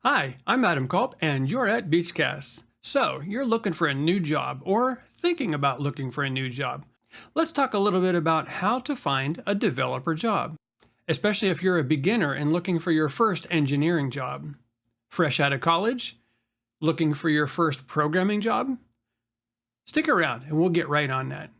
Hi, I'm Adam Culp, and you're at Beachcasts. So, you're looking for a new job or thinking about looking for a new job. Let's talk a little bit about how to find a developer job, especially if you're a beginner and looking for your first engineering job. Fresh out of college? Looking for your first programming job? Stick around and we'll get right on that.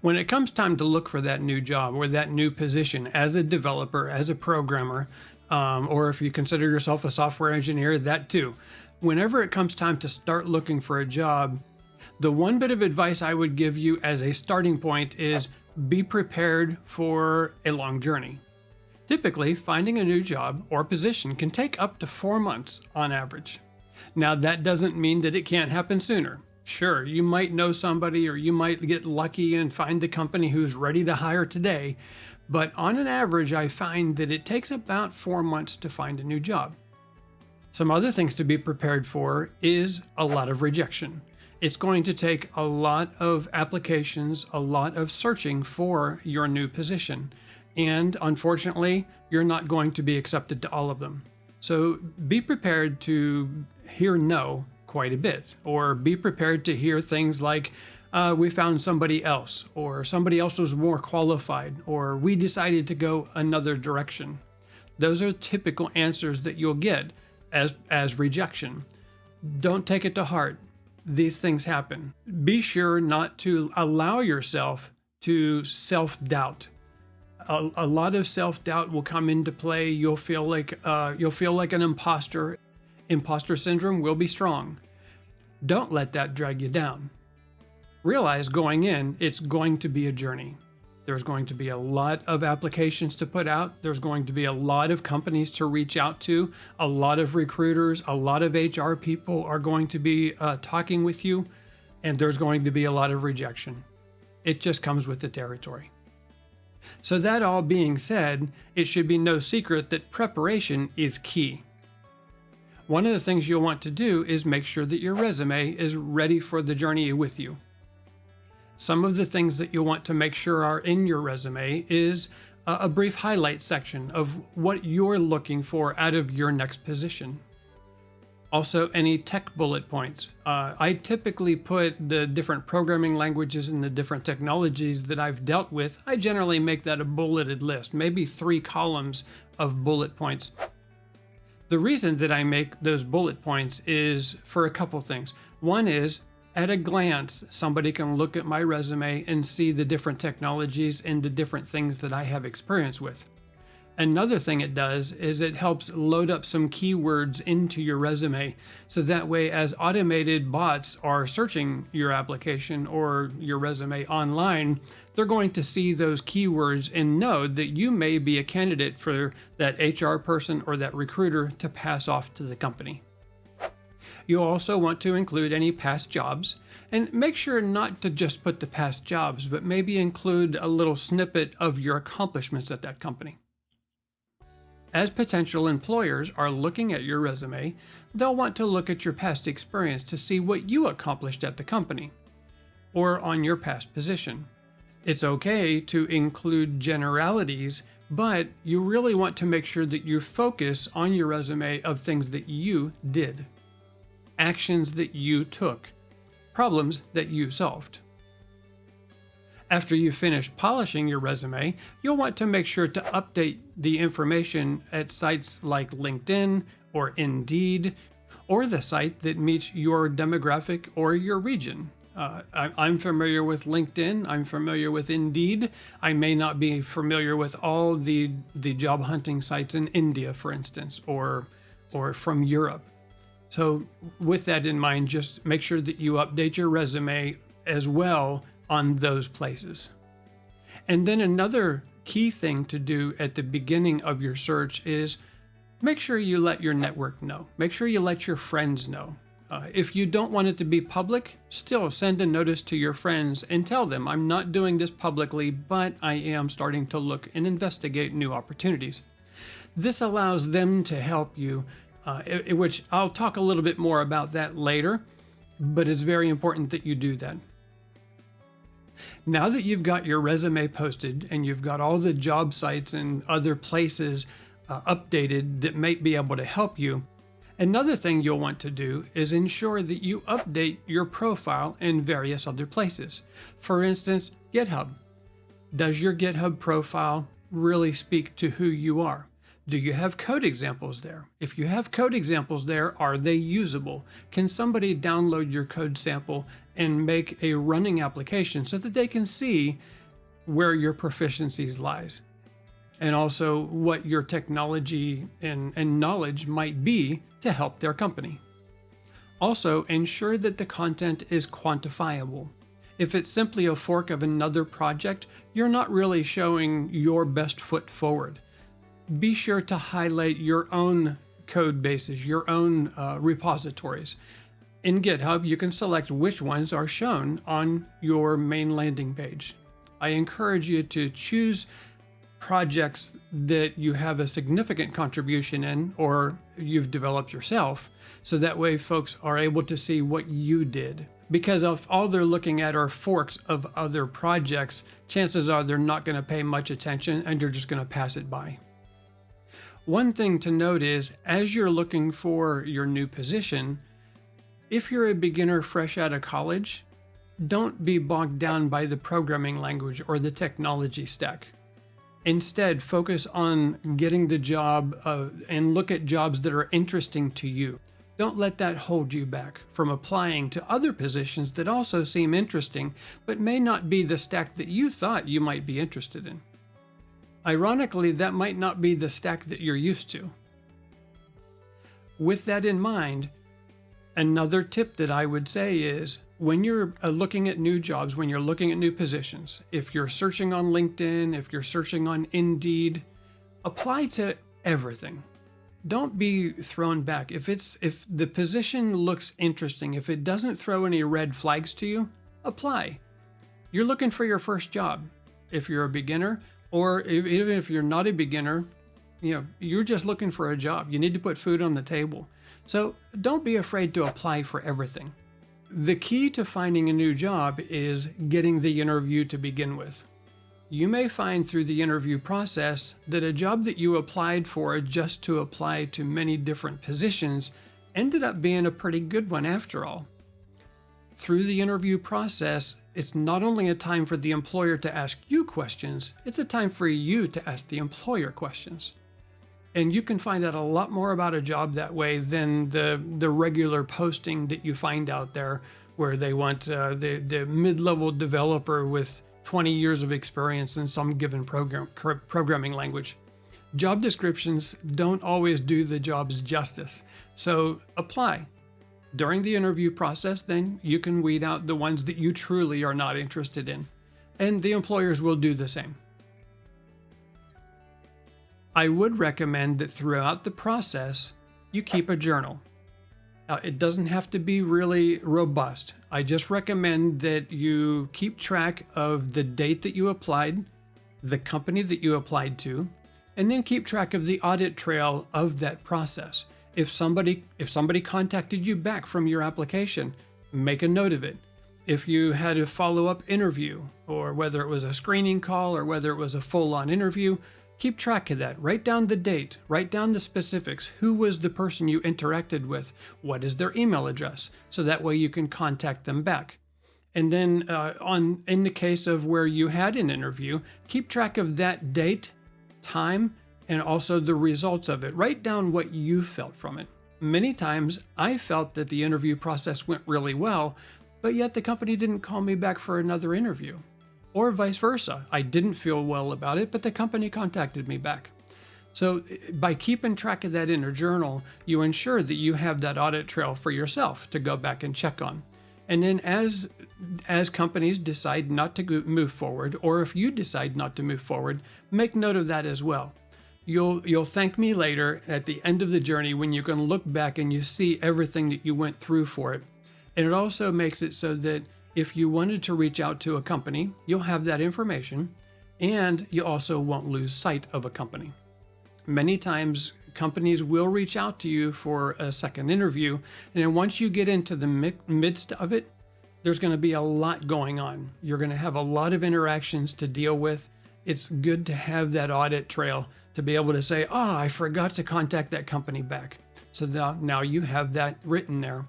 When it comes time to look for that new job or that new position as a developer, as a programmer, or if you consider yourself a software engineer, that too. Whenever it comes time to start looking for a job, the one bit of advice I would give you as a starting point is be prepared for a long journey. Typically, finding a new job or position can take up to 4 months on average. Now, that doesn't mean that it can't happen sooner. Sure, you might know somebody or you might get lucky and find the company who's ready to hire today, but on an average, I find that it takes about 4 months to find a new job. Some other things to be prepared for is a lot of rejection. It's going to take a lot of applications, a lot of searching for your new position. And unfortunately, you're not going to be accepted to all of them. So be prepared to hear no quite a bit, or be prepared to hear things like, we found somebody else, or somebody else was more qualified, or we decided to go another direction. Those are typical answers that you'll get as rejection. Don't take it to heart. These things happen. Be sure not to allow yourself to self-doubt. A lot of self-doubt will come into play. You'll feel like an imposter. Imposter syndrome will be strong. Don't let that drag you down. Realize going in, it's going to be a journey. There's going to be a lot of applications to put out. There's going to be a lot of companies to reach out to. A lot of recruiters, a lot of HR people are going to be talking with you, and there's going to be a lot of rejection. It just comes with the territory. So that all being said, it should be no secret that preparation is key. One of the things you'll want to do is make sure that your resume is ready for the journey with you. Some of the things that you'll want to make sure are in your resume is a brief highlight section of what you're looking for out of your next position. Also, any tech bullet points. I typically put the different programming languages and the different technologies that I've dealt with. I generally make that a bulleted list, maybe 3 columns of bullet points. The reason that I make those bullet points is for a couple things. One is, at a glance, somebody can look at my resume and see the different technologies and the different things that I have experience with. Another thing it does is it helps load up some keywords into your resume, so that way as automated bots are searching your application or your resume online, they're going to see those keywords and know that you may be a candidate for that HR person or that recruiter to pass off to the company. You'll also want to include any past jobs, and make sure not to just put the past jobs, but maybe include a little snippet of your accomplishments at that company. As potential employers are looking at your resume, they'll want to look at your past experience to see what you accomplished at the company or on your past position. It's okay to include generalities, but you really want to make sure that you focus on your resume of things that you did, actions that you took, problems that you solved. After you finish polishing your resume, you'll want to make sure to update the information at sites like LinkedIn or Indeed, or the site that meets your demographic or your region. I'm familiar with LinkedIn, I'm familiar with Indeed. I may not be familiar with all the job hunting sites in India, for instance, or from Europe. So with that in mind, just make sure that you update your resume as well on those places. And then another key thing to do at the beginning of your search is make sure you let your network know. Make sure you let your friends know. If you don't want it to be public, still send a notice to your friends and tell them, I'm not doing this publicly, but I am starting to look and investigate new opportunities. This allows them to help you, which I'll talk a little bit more about that later, but it's very important that you do that. Now that you've got your resume posted and you've got all the job sites and other places updated that may be able to help you, another thing you'll want to do is ensure that you update your profile in various other places. For instance, GitHub. Does your GitHub profile really speak to who you are? Do you have code examples there? If you have code examples there, are they usable? Can somebody download your code sample and make a running application so that they can see where your proficiencies lies? And also what your technology and knowledge might be to help their company. Also, ensure that the content is quantifiable. If it's simply a fork of another project, you're not really showing your best foot forward. Be sure to highlight your own code bases, your own repositories. In GitHub, you can select which ones are shown on your main landing page. I encourage you to choose projects that you have a significant contribution in or you've developed yourself, so that way folks are able to see what you did. Because if all they're looking at are forks of other projects, chances are they're not going to pay much attention and you're just going to pass it by. One thing to note is, as you're looking for your new position, if you're a beginner fresh out of college, don't be bogged down by the programming language or the technology stack. Instead, focus on getting the job and look at jobs that are interesting to you. Don't let that hold you back from applying to other positions that also seem interesting, but may not be the stack that you thought you might be interested in. Ironically, that might not be the stack that you're used to. With that in mind, another tip that I would say is, when you're looking at new jobs, when you're looking at new positions, if you're searching on LinkedIn, if you're searching on Indeed, apply to everything. Don't be thrown back. If the position looks interesting, if it doesn't throw any red flags to you, apply. You're looking for your first job. If you're a beginner, or even if you're not a beginner, you're just looking for a job. You need to put food on the table. So don't be afraid to apply for everything. The key to finding a new job is getting the interview to begin with. You may find through the interview process that a job that you applied for just to apply to many different positions ended up being a pretty good one after all. Through the interview process, it's not only a time for the employer to ask you questions, it's a time for you to ask the employer questions. And you can find out a lot more about a job that way than the regular posting that you find out there, where they want the mid-level developer with 20 years of experience in some given programming language. Job descriptions don't always do the job's justice, so apply. During the interview process, then you can weed out the ones that you truly are not interested in, and the employers will do the same. I would recommend that throughout the process, you keep a journal. Now, it doesn't have to be really robust. I just recommend that you keep track of the date that you applied, the company that you applied to, and then keep track of the audit trail of that process. If somebody contacted you back from your application, make a note of it. If you had a follow-up interview, or whether it was a screening call or whether it was a full-on interview, keep track of that. Write down the date, write down the specifics. Who was the person you interacted with? What is their email address? So that way you can contact them back. And then in the case of where you had an interview, keep track of that date, time, and also the results of it. Write down what you felt from it. Many times I felt that the interview process went really well, but yet the company didn't call me back for another interview. Or vice versa. I didn't feel well about it, but the company contacted me back. So by keeping track of that in a journal, you ensure that you have that audit trail for yourself to go back and check on. And then as companies decide not to move forward, or if you decide not to move forward, make note of that as well. You'll thank me later at the end of the journey when you can look back and you see everything that you went through for it. And it also makes it so that if you wanted to reach out to a company, you'll have that information, and you also won't lose sight of a company. Many times, companies will reach out to you for a second interview, and then once you get into the midst of it, there's going to be a lot going on. You're going to have a lot of interactions to deal with. It's good to have that audit trail to be able to say, oh, I forgot to contact that company back. So now you have that written there.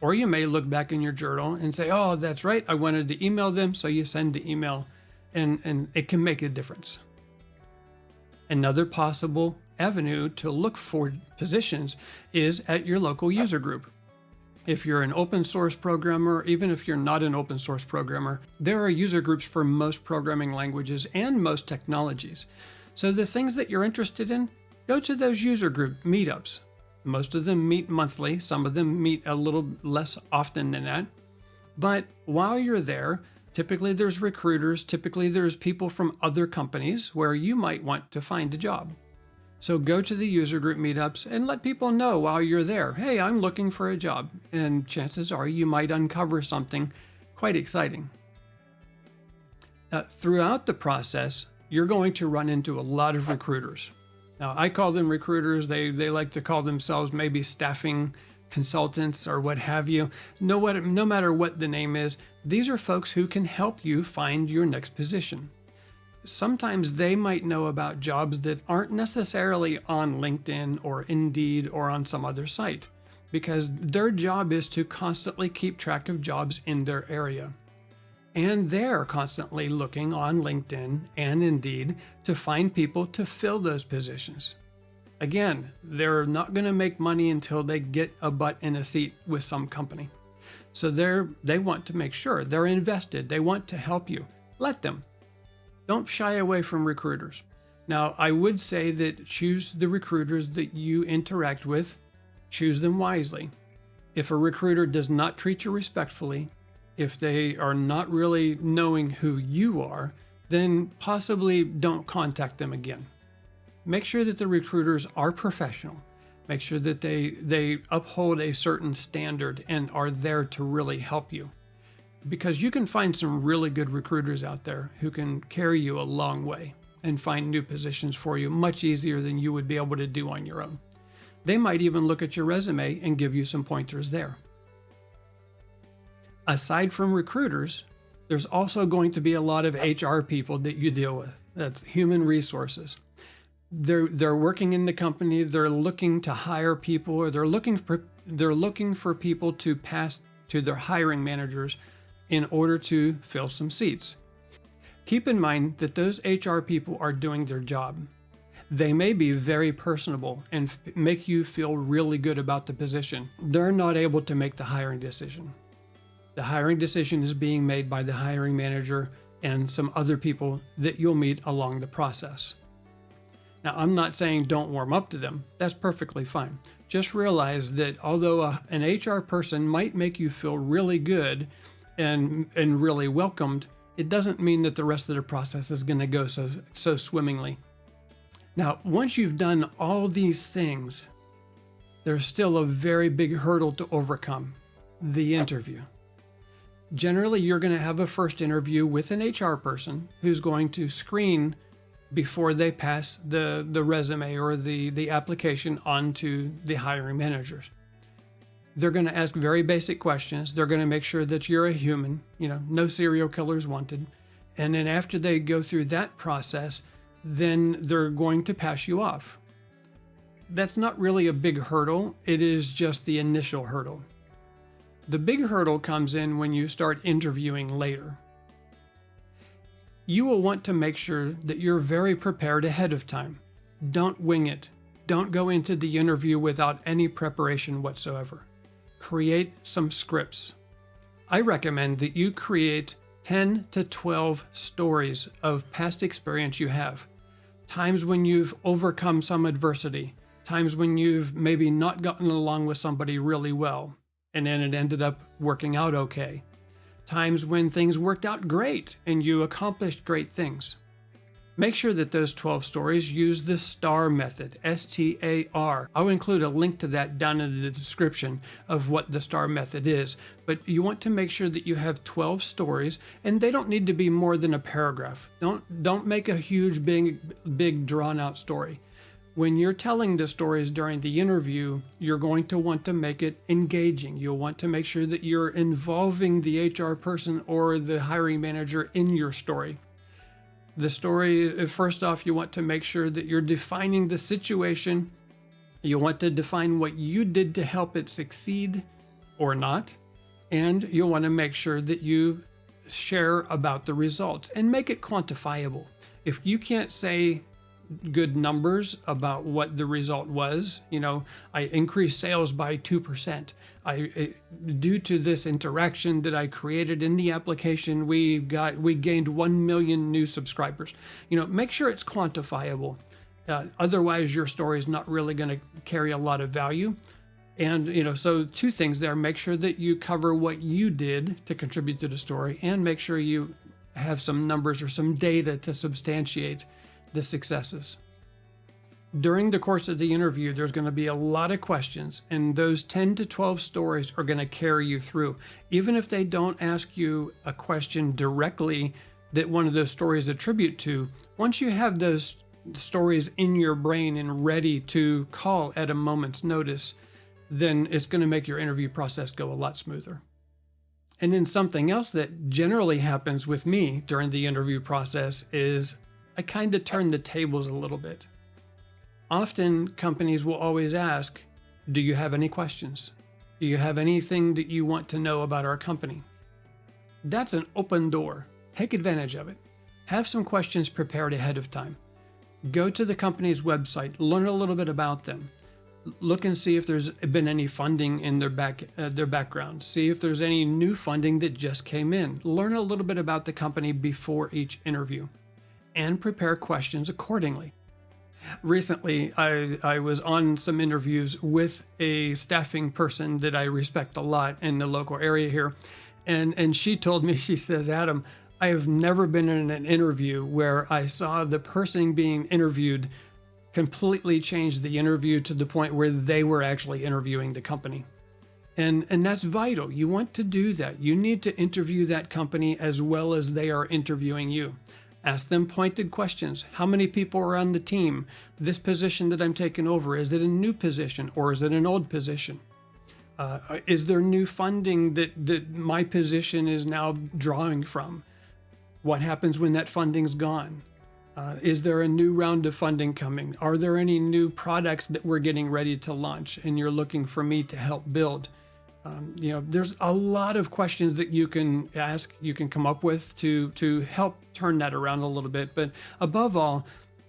Or you may look back in your journal and say, oh, that's right, I wanted to email them. So you send the email, and it can make a difference. Another possible avenue to look for positions is at your local user group. If you're an open source programmer, even if you're not an open source programmer, there are user groups for most programming languages and most technologies. So the things that you're interested in, go to those user group meetups. Most of them meet monthly. Some of them meet a little less often than that. But while you're there, typically there's recruiters, typically there's people from other companies where you might want to find a job. So go to the user group meetups and let people know while you're there, hey, I'm looking for a job. And chances are you might uncover something quite exciting. Throughout the process, you're going to run into a lot of recruiters. Now, I call them recruiters. They like to call themselves maybe staffing consultants or what have you. No matter what the name is, these are folks who can help you find your next position. Sometimes they might know about jobs that aren't necessarily on LinkedIn or Indeed or on some other site, because their job is to constantly keep track of jobs in their area. And they're constantly looking on LinkedIn and Indeed to find people to fill those positions. Again, they're not going to make money until they get a butt in a seat with some company. So they want to make sure they're invested. They want to help you. Let them. Don't shy away from recruiters. Now, I would say that choose the recruiters that you interact with. Choose them wisely. If a recruiter does not treat you respectfully, if they are not really knowing who you are, then possibly don't contact them again. Make sure that the recruiters are professional. Make sure that they uphold a certain standard and are there to really help you. Because you can find some really good recruiters out there who can carry you a long way and find new positions for you much easier than you would be able to do on your own. They might even look at your resume and give you some pointers there. Aside from recruiters, there's also going to be a lot of HR people that you deal with. That's human resources. They're working in the company, they're looking to hire people, or they're looking for people to pass to their hiring managers in order to fill some seats. Keep in mind that those HR people are doing their job. They may be very personable and make you feel really good about the position. They're not able to make the hiring decision. The hiring decision is being made by the hiring manager and some other people that you'll meet along the process. Now, I'm not saying don't warm up to them. That's perfectly fine. Just realize that although an HR person might make you feel really good and really welcomed, it doesn't mean that the rest of the process is going to go so swimmingly. Now, once you've done all these things, there's still a very big hurdle to overcome: the interview. Generally, you're going to have a first interview with an HR person who's going to screen before they pass the resume or the application on to the hiring managers. They're going to ask very basic questions. They're going to make sure that you're a human, no serial killers wanted. And then after they go through that process, then they're going to pass you off. That's not really a big hurdle. It is just the initial hurdle. The big hurdle comes in when you start interviewing later. You will want to make sure that you're very prepared ahead of time. Don't wing it. Don't go into the interview without any preparation whatsoever. Create some scripts. I recommend that you create 10 to 12 stories of past experience you have. Times when you've overcome some adversity. Times when you've maybe not gotten along with somebody really well, and then it ended up working out okay. Times when things worked out great and you accomplished great things. Make sure that those 12 stories use the STAR method, STAR. I'll include a link to that down in the description of what the STAR method is. But you want to make sure that you have 12 stories, and they don't need to be more than a paragraph. Don't make a huge, big drawn out story. When you're telling the stories during the interview, you're going to want to make it engaging. You'll want to make sure that you're involving the HR person or the hiring manager in your story. The story, first off, you want to make sure that you're defining the situation. You want to define what you did to help it succeed or not. And you'll want to make sure that you share about the results and make it quantifiable. If you can't say good numbers about what the result was, I increased sales by 2%. Due to this interaction that I created in the application, we gained 1 million new subscribers. Make sure it's quantifiable. Otherwise, your story is not really going to carry a lot of value. And, so two things there: make sure that you cover what you did to contribute to the story, and make sure you have some numbers or some data to substantiate the successes. During the course of the interview, there's going to be a lot of questions, and those 10 to 12 stories are going to carry you through. Even if they don't ask you a question directly that one of those stories attribute to, once you have those stories in your brain and ready to call at a moment's notice, then it's going to make your interview process go a lot smoother. And then something else that generally happens with me during the interview process is I kind of turn the tables a little bit. Often companies will always ask, do you have any questions? Do you have anything that you want to know about our company? That's an open door. Take advantage of it. Have some questions prepared ahead of time. Go to the company's website, learn a little bit about them. Look and see if there's been any funding in their background. See if there's any new funding that just came in. Learn a little bit about the company before each interview, and prepare questions accordingly. Recently, I was on some interviews with a staffing person that I respect a lot in the local area here, and she told me, she says, Adam, I have never been in an interview where I saw the person being interviewed completely change the interview to the point where they were actually interviewing the company. And that's vital. You want to do that. You need to interview that company as well as they are interviewing you. Ask them pointed questions. How many people are on the team? This position that I'm taking over, is it a new position or is it an old position? Is there new funding that my position is now drawing from? What happens when that funding's gone? Is there a new round of funding coming? Are there any new products that we're getting ready to launch and you're looking for me to help build? There's a lot of questions that you can ask, you can come up with to help turn that around a little bit. But above all,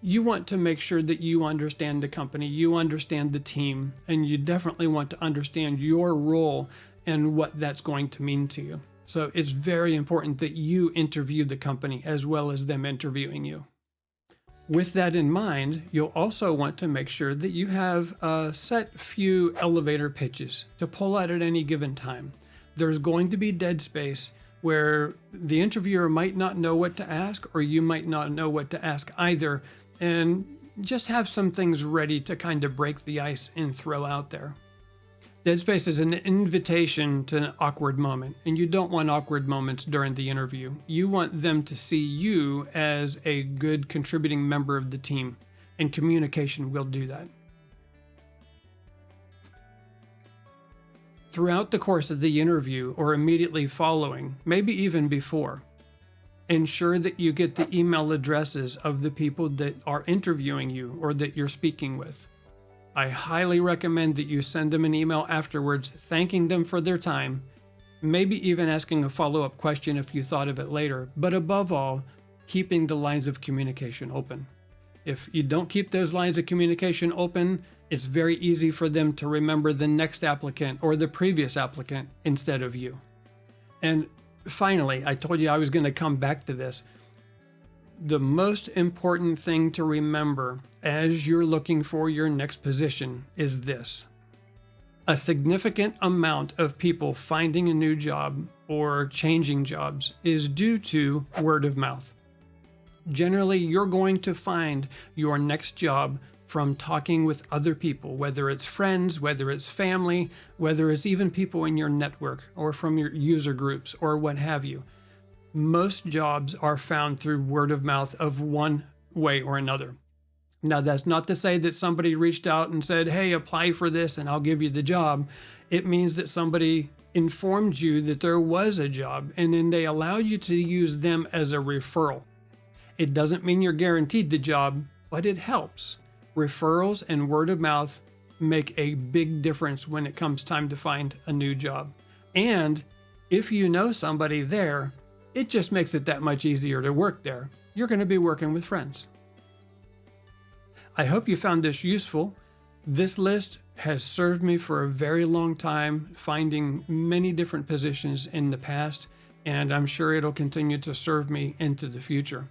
you want to make sure that you understand the company, you understand the team, and you definitely want to understand your role and what that's going to mean to you. So it's very important that you interview the company as well as them interviewing you. With that in mind, you'll also want to make sure that you have a set few elevator pitches to pull out at any given time. There's going to be dead space where the interviewer might not know what to ask, or you might not know what to ask either, and just have some things ready to kind of break the ice and throw out there. Dead space is an invitation to an awkward moment, and you don't want awkward moments during the interview. You want them to see you as a good contributing member of the team, and communication will do that. Throughout the course of the interview, or immediately following, maybe even before, ensure that you get the email addresses of the people that are interviewing you or that you're speaking with. I highly recommend that you send them an email afterwards, thanking them for their time, maybe even asking a follow-up question if you thought of it later, but above all, keeping the lines of communication open. If you don't keep those lines of communication open, it's very easy for them to remember the next applicant or the previous applicant instead of you. And finally, I told you I was going to come back to this. The most important thing to remember as you're looking for your next position is this: a significant amount of people finding a new job or changing jobs is due to word of mouth. Generally, you're going to find your next job from talking with other people, whether it's friends, whether it's family, whether it's even people in your network or from your user groups or what have you. Most jobs are found through word of mouth of one way or another. Now, that's not to say that somebody reached out and said, hey, apply for this and I'll give you the job. It means that somebody informed you that there was a job and then they allowed you to use them as a referral. It doesn't mean you're guaranteed the job, but it helps. Referrals and word of mouth make a big difference when it comes time to find a new job. And if you know somebody there, it just makes it that much easier to work there. You're going to be working with friends. I hope you found this useful. This list has served me for a very long time, finding many different positions in the past, and I'm sure it'll continue to serve me into the future.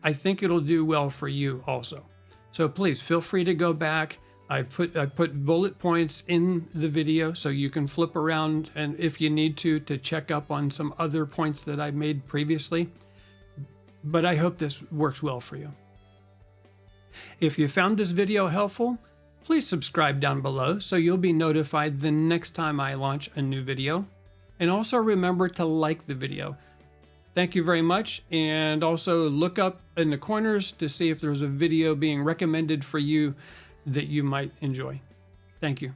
I think it'll do well for you also. So please feel free to go back. I've put bullet points in the video so you can flip around and if you need to check up on some other points that I made previously. But I hope this works well for you. If you found this video helpful, please subscribe down below so you'll be notified the next time I launch a new video. And also remember to like the video. Thank you very much, and also look up in the corners to see if there's a video being recommended for you that you might enjoy. Thank you.